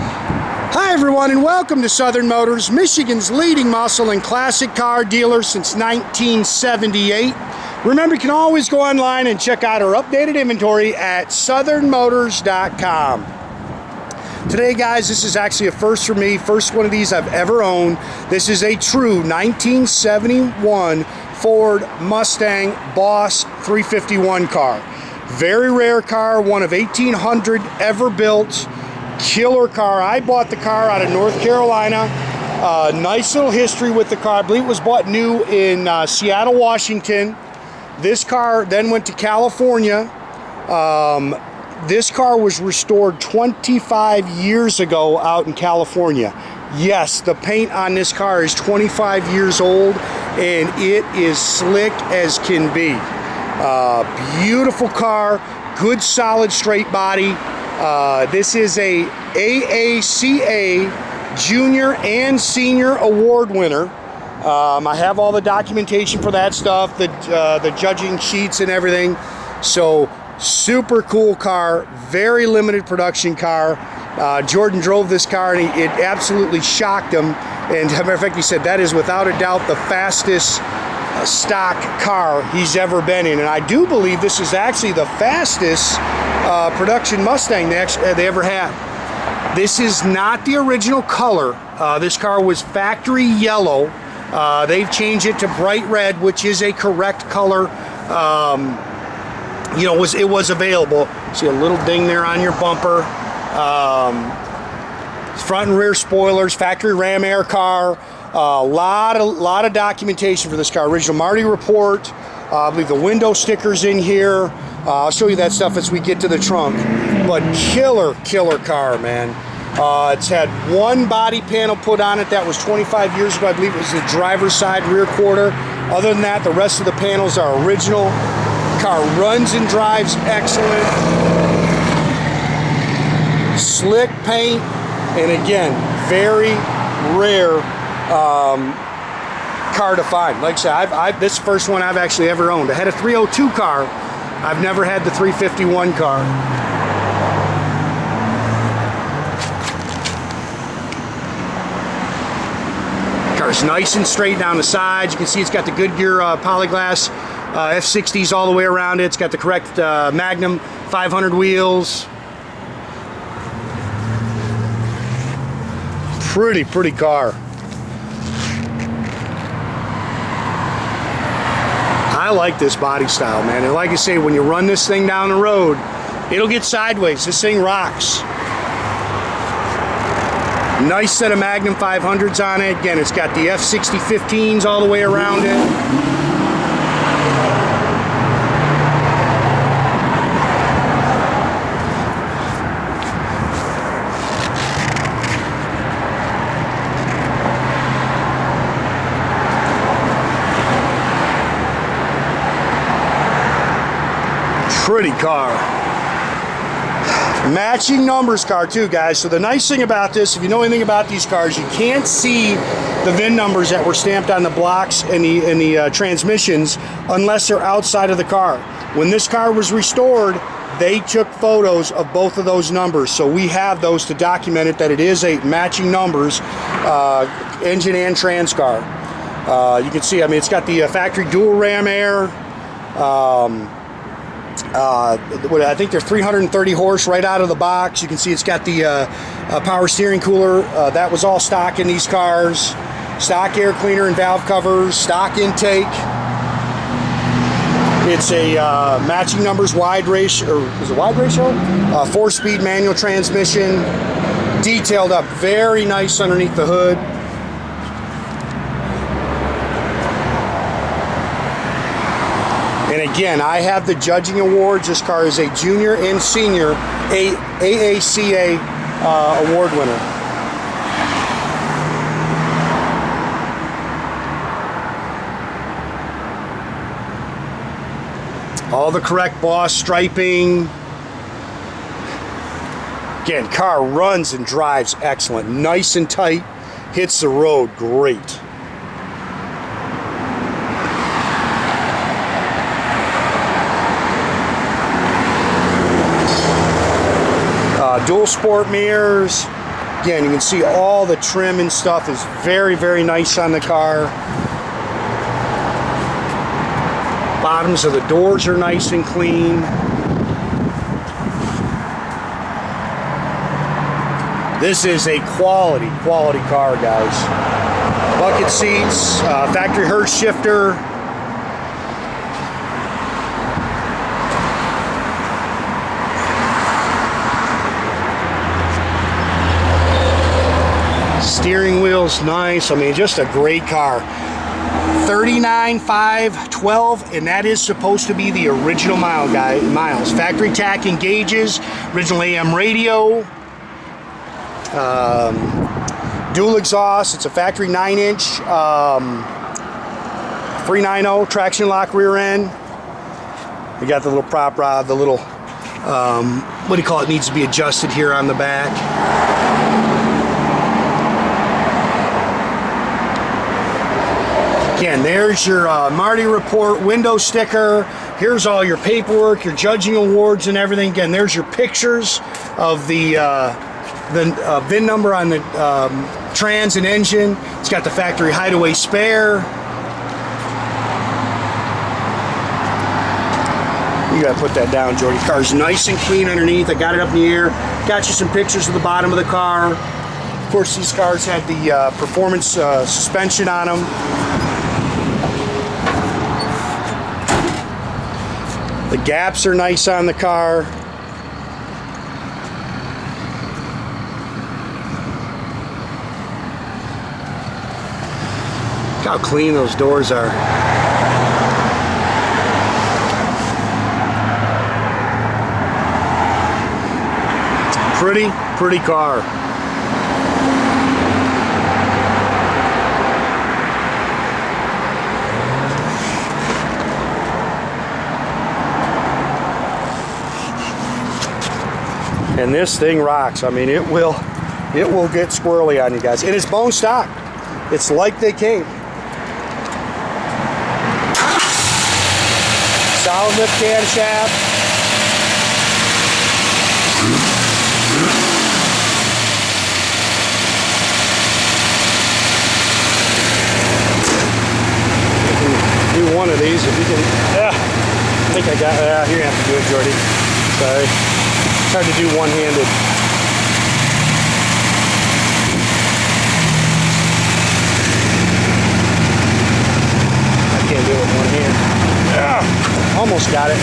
Hi everyone, and welcome to Southern Motors, Michigan's leading muscle and classic car dealer since 1978. Remember, you can always go online and check out our updated inventory at southernmotors.com. Today, guys, this is actually a first for me, first one of these I've ever owned. This is a true 1971 Ford Mustang Boss 351 car. Very rare car, one of 1,800 ever built. Killer car. I bought the car out of North Carolina. Nice little history with the car. I believe it was bought new in Seattle, Washington. This car then went to California. This car was restored 25 years ago out in California. Yes, the paint on this car is 25 years old and it is slick as can be. Beautiful car, good solid straight body. This is a AACA Junior and Senior Award winner. I have all the documentation for that stuff, the judging sheets and everything. So super cool car, very limited production car. Jordan drove this car and it absolutely shocked him. And as a matter of fact, he said that is without a doubt the fastest stock car he's ever been in. And I do believe this is actually the fastest production Mustang they ever had. This is not the original color. This car was factory yellow. They've changed it to bright red, which is a correct color. You know, it was available. See a little ding there on your bumper. Front and rear spoilers, factory ram air car. A lot of documentation for this car. Original Marti Report. I believe the window stickers in here. I'll show you that stuff as we get to the trunk. But killer car, man. It's had one body panel put on it that was 25 years ago. I believe it was the driver's side rear quarter. Other than that, the rest of the panels are original. Car runs and drives excellent. Slick paint, and again, very rare car to find. Like I said, this is the first one I've actually ever owned. I had a 302 car. I've never had the 351 car. Car's nice and straight down the sides. You can see it's got the Goodyear Polyglass F60s all the way around it. It's got the correct Magnum 500 wheels. Pretty car. I like this body style, man. And like I say, when you run this thing down the road, it'll get sideways. This thing rocks. Nice set of Magnum 500s on it. Again, it's got the F60-15s all the way around it. Pretty car. Matching numbers car too, guys. So the nice thing about this, if you know anything about these cars, you can't see the VIN numbers that were stamped on the blocks and the transmissions unless they're outside of the car. When this car was restored, they took photos of both of those numbers. So we have those to document it that it is a matching numbers engine and trans car. You can see, I mean, it's got the factory dual ram air. I think they're 330 horse right out of the box. You can see it's got the power steering cooler. That was all stock in these cars. Stock air cleaner and valve covers, stock intake. It's a matching numbers wide ratio, or is it wide ratio? 4-speed manual transmission. Detailed up, very nice underneath the hood. And again, I have the judging awards. This car is a junior and senior AACA award winner. All the correct Boss striping. Again, car runs and drives excellent. Nice and tight. Hits the road great. Dual sport mirrors, Again, you can see all the trim and stuff is very, very nice on the car. Bottoms of the doors are nice and clean. This is a quality car, guys. Bucket seats, factory Hurst shifter. Steering wheel's nice. I mean, just a great car. 39,512, and that is supposed to be the original miles. Factory tach and gauges, original AM radio, dual exhaust. It's a factory 9-inch 390 traction lock rear end. We got the little prop rod, the little what do you call it, needs to be adjusted here on the back. Again, there's your Marti Report window sticker. Here's all your paperwork, your judging awards and everything. Again, there's your pictures of the VIN number on the trans and engine. It's got the factory hideaway spare. You gotta put that down, Jordy. The car's nice and clean underneath. I got it up in the air. Got you some pictures of the bottom of the car. Of course, these cars had the performance suspension on them. The gaps are nice on the car. Look how clean those doors are. Pretty car. And this thing rocks. I mean, it will get squirrely on you guys. And it's bone stock. It's like they came. Solid lift camshaft. Do one of these if you can. I think I got. Here you have to do it, Jordy. Sorry. It's hard to do one-handed. I can't do it with one hand. Almost got it.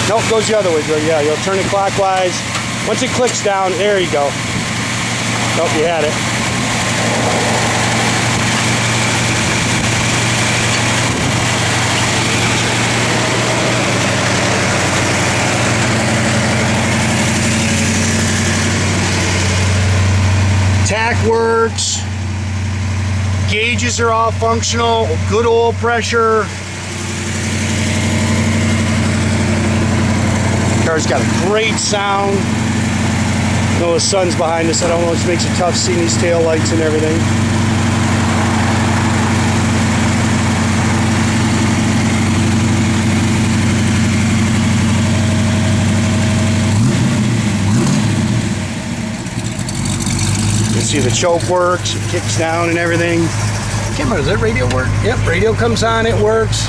Nope, goes the other way, Joe. Yeah, you'll turn it clockwise. Once it clicks down, there you go. Nope, you had it. Tach works, gauges are all functional, good oil pressure. Car's got a great sound. I know the sun's behind us, I don't know, it makes it tough seeing these tail lights and everything. See the choke works, it kicks down and everything. Can't remember, does that radio work? Yep, radio comes on, it works.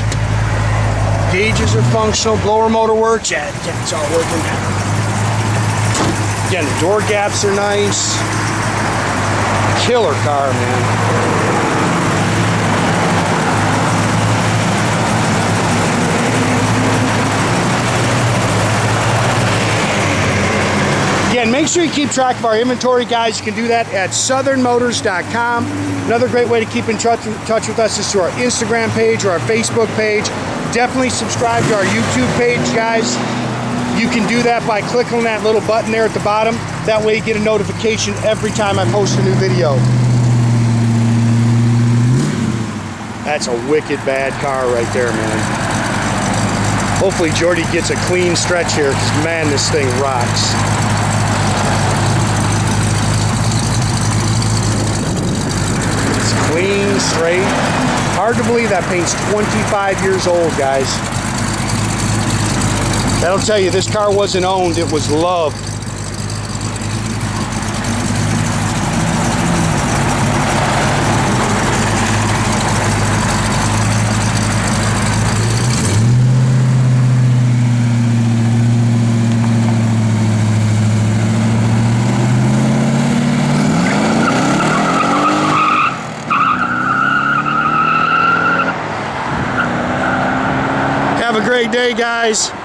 Gauges are functional, blower motor works. Yeah, it's all working. Again, the door gaps are nice. Killer car, man. Again, make sure you keep track of our inventory, guys. You can do that at southernmotors.com. Another great way to keep in touch with us is through our Instagram page or our Facebook page. Definitely subscribe to our YouTube page, guys. You can do that by clicking on that little button there at the bottom. That way you get a notification every time I post a new video. That's a wicked bad car right there, man. Hopefully Jordy gets a clean stretch here, because man, this thing rocks. Clean, straight. Hard to believe that paint's 25 years old, guys. That'll tell you this car wasn't owned, it was loved. a great day, guys.